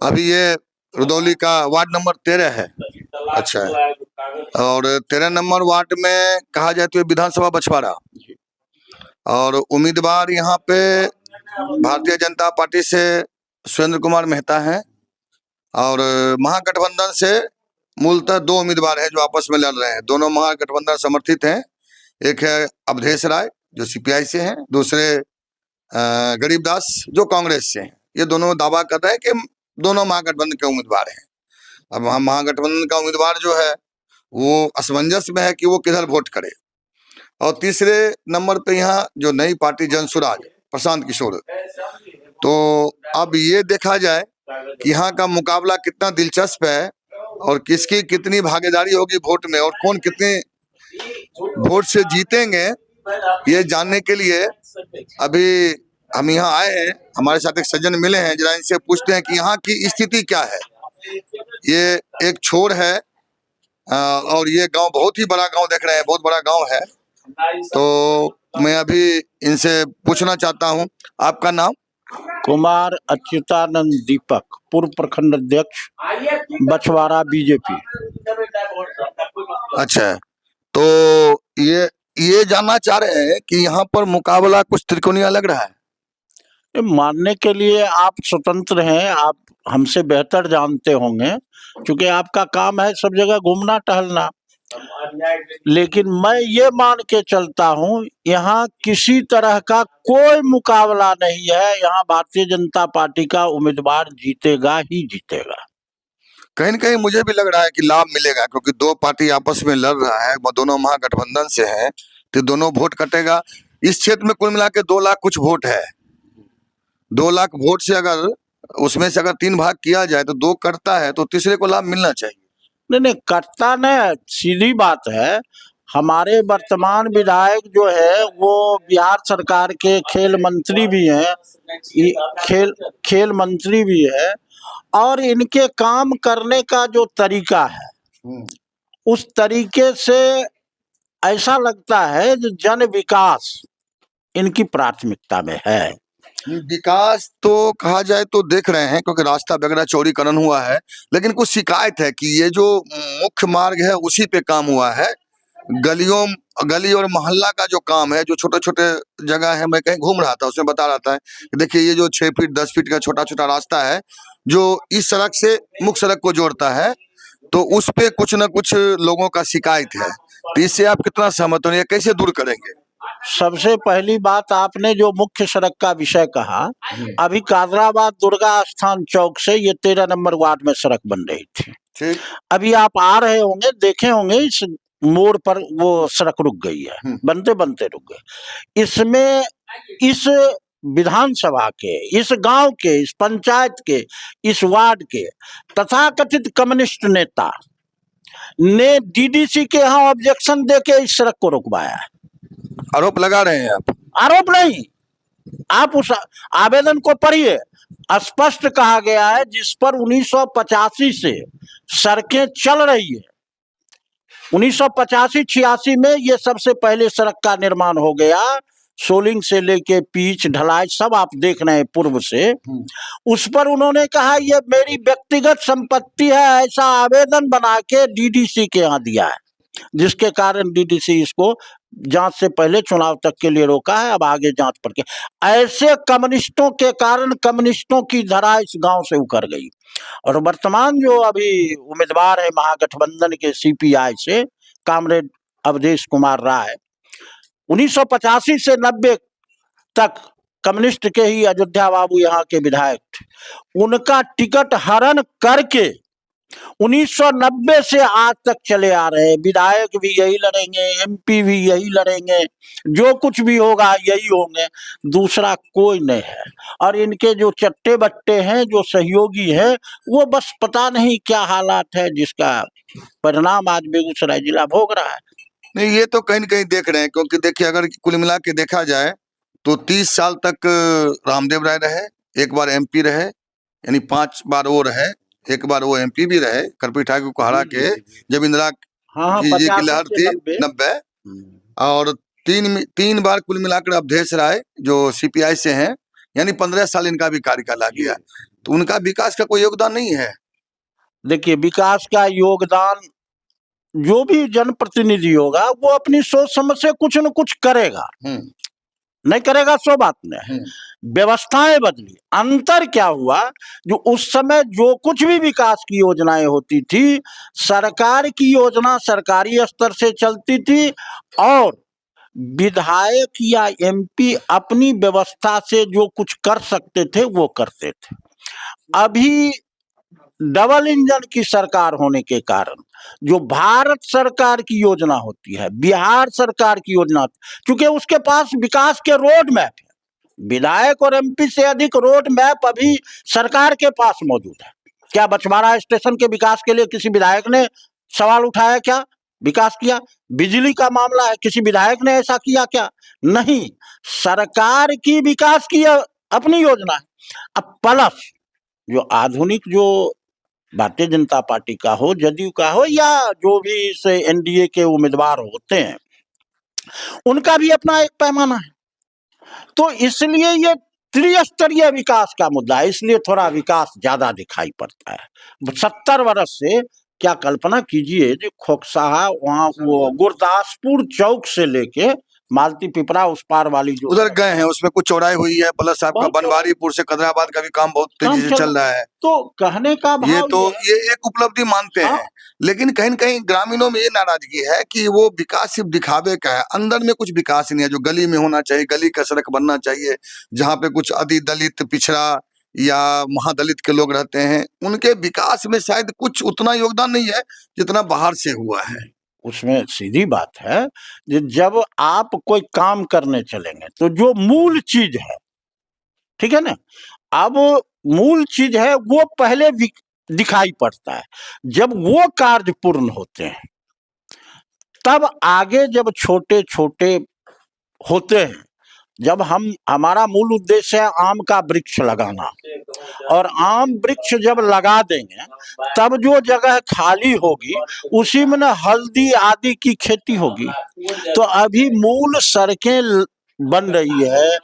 अभी ये रुदौली का वार्ड नंबर 13 है। अच्छा है। और 13 नंबर वार्ड में कहा जाए तो ये विधानसभा बछवाड़ा, और उम्मीदवार यहाँ पे भारतीय जनता पार्टी से सुरेंद्र कुमार मेहता हैं, और महागठबंधन से मूलतः 2 उम्मीदवार हैं जो आपस में लड़ रहे हैं। दोनों महागठबंधन समर्थित हैं। एक है अवधेश राय जो सीपीआई से हैं, दूसरे गरीबदास जो कांग्रेस से हैं। ये दोनों दावा कर रहे हैं कि दोनों महागठबंधन के उम्मीदवार हैं। अब हम महागठबंधन का उम्मीदवार जो है वो असमंजस में है कि वो किधर वोट करे। और तीसरे नंबर पे यहाँ जो नई पार्टी जनसुराज प्रशांत किशोर, तो अब ये देखा जाए कि यहाँ का मुकाबला कितना दिलचस्प है और किसकी कितनी भागीदारी होगी वोट में, और कौन कितने वोट से जीतेंगे, ये जानने के लिए अभी हम यहाँ आए हैं। हमारे साथ एक सज्जन मिले हैं, जरा इनसे पूछते हैं कि यहाँ की स्थिति क्या है। ये एक छोर है और ये गांव बहुत ही बड़ा गांव देख रहे हैं, बहुत बड़ा गांव है। तो मैं अभी इनसे पूछना चाहता हूँ, आपका नाम? कुमार अच्युतानंद दीपक, पूर्व प्रखंड अध्यक्ष, बछवाड़ा बीजेपी। अच्छा, तो ये जानना चाह रहे हैं कि यहाँ पर मुकाबला कुछ त्रिकोणीय लग रहा है। मानने के लिए आप स्वतंत्र हैं, आप हमसे बेहतर जानते होंगे, क्योंकि आपका काम है सब जगह घूमना टहलना। लेकिन मैं ये मान के चलता हूँ यहाँ किसी तरह का कोई मुकाबला नहीं है। यहाँ भारतीय जनता पार्टी का उम्मीदवार जीतेगा ही जीतेगा। कहीं न कहीं मुझे भी लग रहा है कि लाभ मिलेगा, क्योंकि 2 पार्टी आपस में लड़ रहा है, वो दोनों महागठबंधन से हैं, तो दोनों वोट कटेगा। इस क्षेत्र में कुल मिला के 2 लाख कुछ वोट है। 2 लाख वोट से अगर उसमें से अगर 3 भाग किया जाए तो 2 कटता है, तो तीसरे को लाभ मिलना चाहिए। नहीं, कटता नहीं, सीधी बात है। हमारे वर्तमान विधायक जो है वो बिहार सरकार के खेल मंत्री भी हैं, खेल मंत्री भी है, और इनके काम करने का जो तरीका है उस तरीके से ऐसा लगता है कि जन विकास इनकी प्राथमिकता में है। विकास तो कहा जाए तो देख रहे हैं, क्योंकि रास्ता वगैरह चौड़ीकरण हुआ है, लेकिन कुछ शिकायत है कि ये जो मुख्य मार्ग है उसी पे काम हुआ है। गली और मोहल्ला का जो काम है, जो छोटे छोटे जगह है, मैं कहीं घूम रहा था उसमें बता रहा था कि देखिए ये जो 6 फीट 10 फीट का छोटा छोटा रास्ता है जो इस सड़क से मुख्य सड़क को जोड़ता है, तो उस पे कुछ न कुछ लोगों का शिकायत है। तो इससे आप कितना सहमत हो, कैसे दूर करेंगे? सबसे पहली बात, आपने जो मुख्य सड़क का विषय कहा, अभी कादराबाद दुर्गा स्थान चौक से ये 13 नंबर वार्ड में सड़क बन रही थी। अभी आप आ रहे होंगे, देखे होंगे इस मोड़ पर वो सड़क रुक गई है, बनते बनते रुक गई। इसमें इस विधानसभा के, इस गांव के, इस पंचायत के, इस वार्ड के तथाकथित कम्युनिस्ट नेता ने डीडीसी के यहाँ ऑब्जेक्शन देके इस सड़क को रुकवाया है। आरोप लगा रहे हैं आप? आरोप नहीं, आप उस आवेदन को पढ़िए। स्पष्ट कहा गया है जिस पर 1985 से सड़कें चल रही है। 1985-86 में ये सबसे पहले सड़क का निर्माण हो गया। सोलिंग से लेके पिच ढलाई सब आप देख रहे हैं पूर्व से। उस पर उन्होंने कहा ये मेरी व्यक्तिगत संपत्ति है, ऐसा आवेदन बना के डीडीसी के यहाँ दिया है, जिसके कारण डीडीसी इसको जांच से पहले चुनाव तक के लिए रोका है। अब आगे जांच पर के ऐसे कम्युनिस्टों के कारण कम्युनिस्टों की धरा इस गांव से उखड़ गई। और वर्तमान जो अभी उम्मीदवार है महागठबंधन के सीपीआई से, कामरेड अवधेश कुमार राय, 1985 से 90 तक कम्युनिस्ट के ही अयोध्या बाबू यहाँ के विधायक थे। उनका टिकट हरण करके 1990 से आज तक चले आ रहे हैं। विधायक भी यही लड़ेंगे, एमपी भी यही लड़ेंगे, जो कुछ भी होगा यही होंगे, दूसरा कोई नहीं है। और इनके जो चट्टे बट्टे हैं, जो सहयोगी हैं, वो बस पता नहीं क्या हालात है जिसका परिणाम आज बेगूसराय जिला भोग रहा है। नहीं, ये तो कहीं न कहीं देख रहे हैं, क्योंकि देखिए अगर कुल मिला के देखा जाए तो 30 साल तक रामदेव राय रहे, 1 बार एमपी रहे, यानी 5 बार वो रहे, 1 बार वो एमपी भी रहे करपी ठाकुर को हरा के, जब इंदिरा जी की लहर थी 90, और 3 बार कुल मिलाकर अवधेश राय जो सीपीआई से हैं, यानी 15 साल इनका भी कार्यकाल आ गया, तो उनका विकास का कोई योगदान नहीं है। देखिए, विकास का योगदान जो भी जनप्रतिनिधि होगा वो अपनी सोच समझ से कुछ न कुछ करेगा, नहीं करेगा सो बात नहीं। व्यवस्थाएं बदली, अंतर क्या हुआ, जो उस समय जो कुछ भी विकास की योजनाएं होती थी, सरकार की योजना सरकारी स्तर से चलती थी और विधायक या एमपी अपनी व्यवस्था से जो कुछ कर सकते थे वो करते थे। अभी डबल इंजन की सरकार होने के कारण जो भारत सरकार की योजना होती है, बिहार सरकार की योजना, क्योंकि उसके पास विकास के रोड मैप है, विधायक और एमपी से अधिक रोड मैप अभी सरकार के पास मौजूद है। क्या बछवाड़ा स्टेशन के विकास के लिए किसी विधायक ने सवाल उठाया? क्या विकास किया? बिजली का मामला है, किसी विधायक ने ऐसा किया क्या? नहीं, सरकार की विकास की अपनी योजना है। अब प्लस जो आधुनिक जो भारतीय जनता पार्टी का हो, जदयू का हो, या जो भी इस एनडीए के उम्मीदवार होते हैं, उनका भी अपना एक पैमाना है। तो इसलिए ये त्रिस्तरीय विकास का मुद्दा है, इसलिए थोड़ा विकास ज्यादा दिखाई पड़ता है। 70 वर्ष से क्या कल्पना कीजिए, जो खोकसाहा वहाँ वो गुरदासपुर चौक से लेके मालती पिपरा उस पार वाली जो उधर गए हैं, उसमें कुछ चौड़ाई हुई है, प्लस आपका बहुत बनवारीपुर से कदराबाद का भी काम बहुत तेजी से चल रहा है। तो कहने का भाव ये तो ये एक उपलब्धि मानते हैं, लेकिन कहीं न कहीं ग्रामीणों में ये नाराजगी है कि वो विकास सिर्फ दिखावे का है, अंदर में कुछ विकास नहीं है जो गली में होना चाहिए। गली का सड़क बनना चाहिए, जहाँ पे कुछ अति दलित, पिछड़ा या महादलित के लोग रहते हैं, उनके विकास में शायद कुछ उतना योगदान नहीं है जितना बाहर से हुआ है। उसमें सीधी बात है कि जब आप कोई काम करने चलेंगे तो जो मूल चीज है, ठीक है ना, अब मूल चीज है वो पहले दिखाई पड़ता है। जब वो कार्य पूर्ण होते हैं तब आगे जब छोटे छोटे होते हैं, जब हमारा मूल उद्देश्य है आम का वृक्ष लगाना, और आम वृक्ष जब लगा देंगे तब जो जगह खाली होगी उसी में न हल्दी आदि की खेती होगी। तो अभी मूल सड़कें बन रही है,